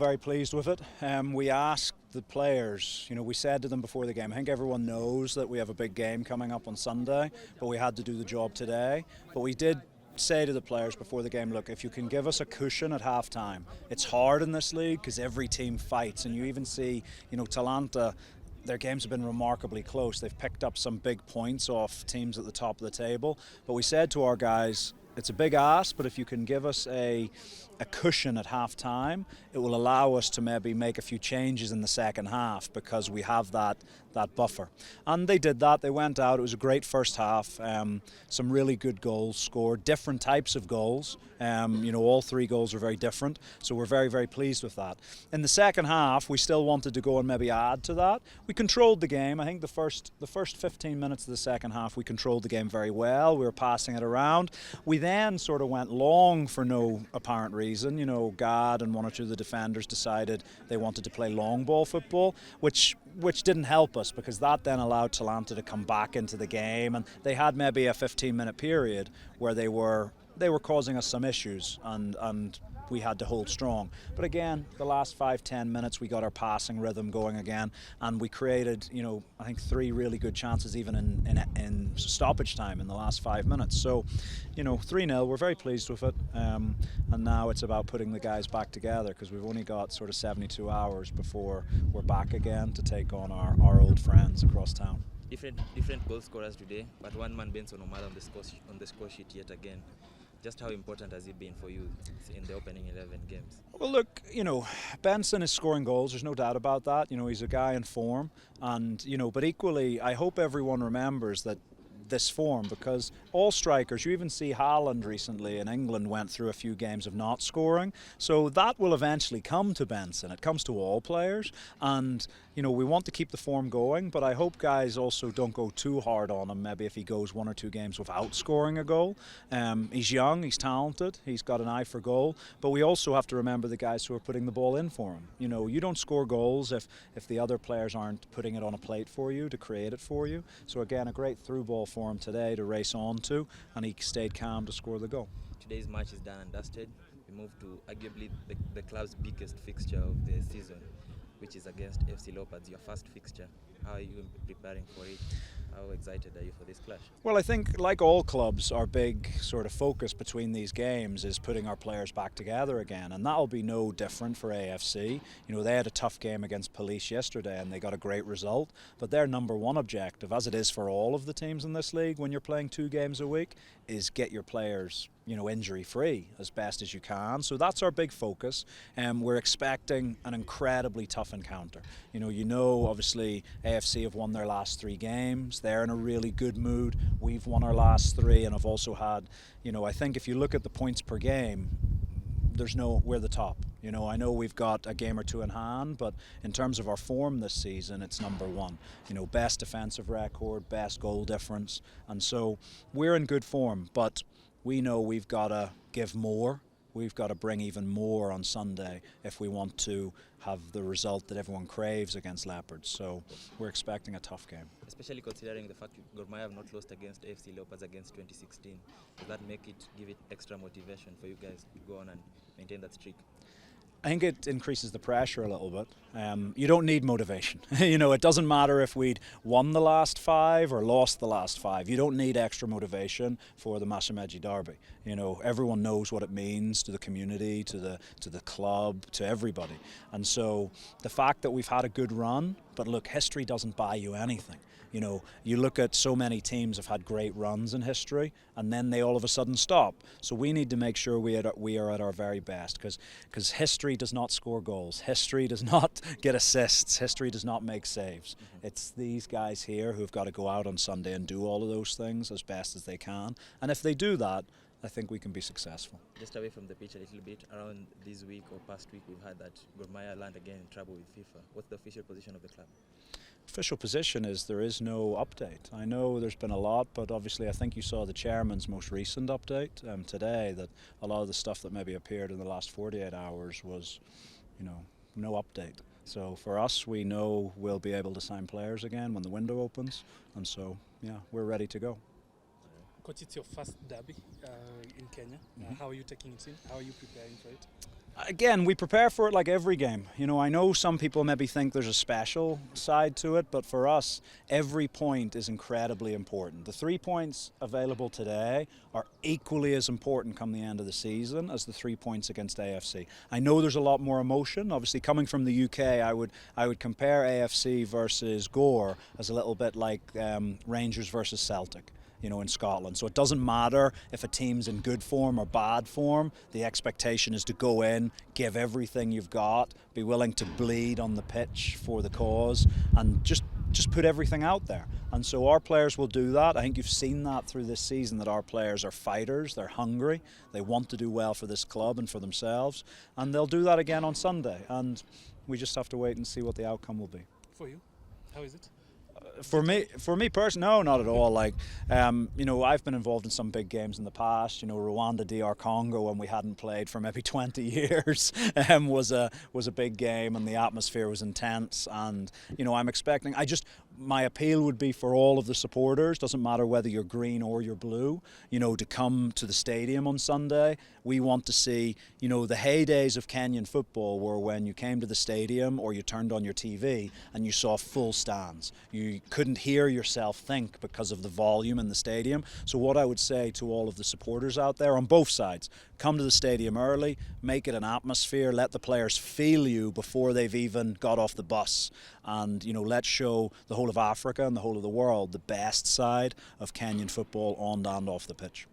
very pleased with it. We asked the players, we said to them before the game, I think everyone knows that we have a big game coming up on Sunday, but we had to do the job today. But we did say to the players before the game, look, if you can give us a cushion at half-time. It's hard in this league because every team fights, and you even see, Talanta, their games have been remarkably close. They've picked up some big points off teams at the top of the table. But we said to our guys, it's a big ask, but if you can give us a cushion at half-time, it will allow us to maybe make a few changes in the second half because we have that buffer. And they did that. They went out. It was a great first half. Some really good goals scored, different types of goals. All three goals were very different, so we're very, very pleased with that. In the second half, we still wanted to go and maybe add to that. We controlled the game. I think the first 15 minutes of the second half, we controlled the game very well. We were passing it around. We then sort of went long for no apparent reason. Gad and one or two of the defenders decided they wanted to play long ball football, which didn't help us because that then allowed Talanta to come back into the game, and they had maybe a 15-minute period where they were causing us some issues, and we had to hold strong. But again, the last 5-10 minutes we got our passing rhythm going again, and we created, I think 3 really good chances even in stoppage time in the last 5 minutes. So, 3-0, we're very pleased with it, and now it's about putting the guys back together because we've only got sort of 72 hours before we're back again to take on our old friends across town. Different goal scorers today, but one man Benson Omalla on the score sheet yet again. Just how important has it been for you in the opening 11 games? Well, look, Benson is scoring goals. There's no doubt about that. He's a guy in form, and but equally, I hope everyone remembers that this form, because all strikers, you even see Haaland recently in England went through a few games of not scoring, so that will eventually come to Benson. It comes to all players, and we want to keep the form going, but I hope guys also don't go too hard on him maybe if he goes 1 or 2 games without scoring a goal. He's young, he's talented, he's got an eye for goal, but we also have to remember the guys who are putting the ball in for him. You don't score goals if the other players aren't putting it on a plate for you to create it for you. So again, a great through ball for him today to race on to, and he stayed calm to score the goal. Today's match is done and dusted. We move to arguably the club's biggest fixture of the season, which is against FC Leopards, your first fixture. How are you preparing for it? How excited are you for this clash? Well, I think like all clubs, our big sort of focus between these games is putting our players back together again, and that'll be no different for AFC. They had a tough game against Police yesterday and they got a great result, but their number one objective, as it is for all of the teams in this league when you're playing 2 games a week, is get your players injury free as best as you can. So that's our big focus, and we're expecting an incredibly tough encounter. Obviously AFC have won their last 3 games. They're in a really good mood. We've won our last 3, and I've also had, I think if you look at the points per game, we're the top. I know we've got a game or 2 in hand, but in terms of our form this season, it's number 1. Best defensive record, best goal difference, and so we're in good form, but we know we've got to give more. We've got to bring even more on Sunday if we want to have the result that everyone craves against Leopards. So we're expecting a tough game. Especially considering the fact that Gor Mahia have not lost against FC Leopards against 2016. Does that give it extra motivation for you guys to go on and maintain that streak? I think it increases the pressure a little bit. You don't need motivation. It doesn't matter if we'd won the last 5 or lost the last 5. You don't need extra motivation for the Mashemeji derby. Everyone knows what it means to the community, to the club, to everybody. And so the fact that we've had a good run, but look, history doesn't buy you anything. You look at so many teams have had great runs in history, and then they all of a sudden stop. So we need to make sure we are at our very best, because history does not score goals. History does not get assists. History does not make saves. It's these guys here who've got to go out on Sunday and do all of those things as best as they can. And if they do that, I think we can be successful. Just away from the pitch a little bit, around this week or past week, we've had that Gor Mahia land again in trouble with FIFA. What's the official position of the club? Official position is there is no update. I know there's been a lot, but obviously I think you saw the chairman's most recent update today, that a lot of the stuff that maybe appeared in the last 48 hours was, no update. So for us, we know we'll be able to sign players again when the window opens, and so yeah, we're ready to go. Coach, it's your first derby in Kenya. How are you taking it in? How are you preparing for it? Again, we prepare for it like every game. You know, I know some people maybe think there's a special side to it, but for us, every point is incredibly important. The 3 points available today are equally as important come the end of the season as the 3 points against AFC. I know there's a lot more emotion. Obviously, coming from the UK, I would compare AFC versus Gor as a little bit like Rangers versus Celtic, you know, in Scotland. So it doesn't matter if a team's in good form or bad form. The expectation is to go in, give everything you've got, be willing to bleed on the pitch for the cause, and just put everything out there. And so our players will do that. I think you've seen that through this season, that our players are fighters, they're hungry, they want to do well for this club and for themselves, and they'll do that again on Sunday. And we just have to wait and see what the outcome will be. For you, how is it? For me personally, no, not at all. Like, you know, I've been involved in some big games in the past. You know, Rwanda, DR Congo, when we hadn't played for maybe 20 years, was a big game, and the atmosphere was intense. And you know, I'm expecting. My appeal would be for all of the supporters, doesn't matter whether you're green or you're blue, you know, to come to the stadium on Sunday. We want to see, you know, the heydays of Kenyan football were when you came to the stadium or you turned on your TV and you saw full stands. You couldn't hear yourself think because of the volume in the stadium. So what I would say to all of the supporters out there on both sides, come to the stadium early, make it an atmosphere, let the players feel you before they've even got off the bus. And, you know, let's show the whole of Africa and the whole of the world the best side of Kenyan football on and off the pitch.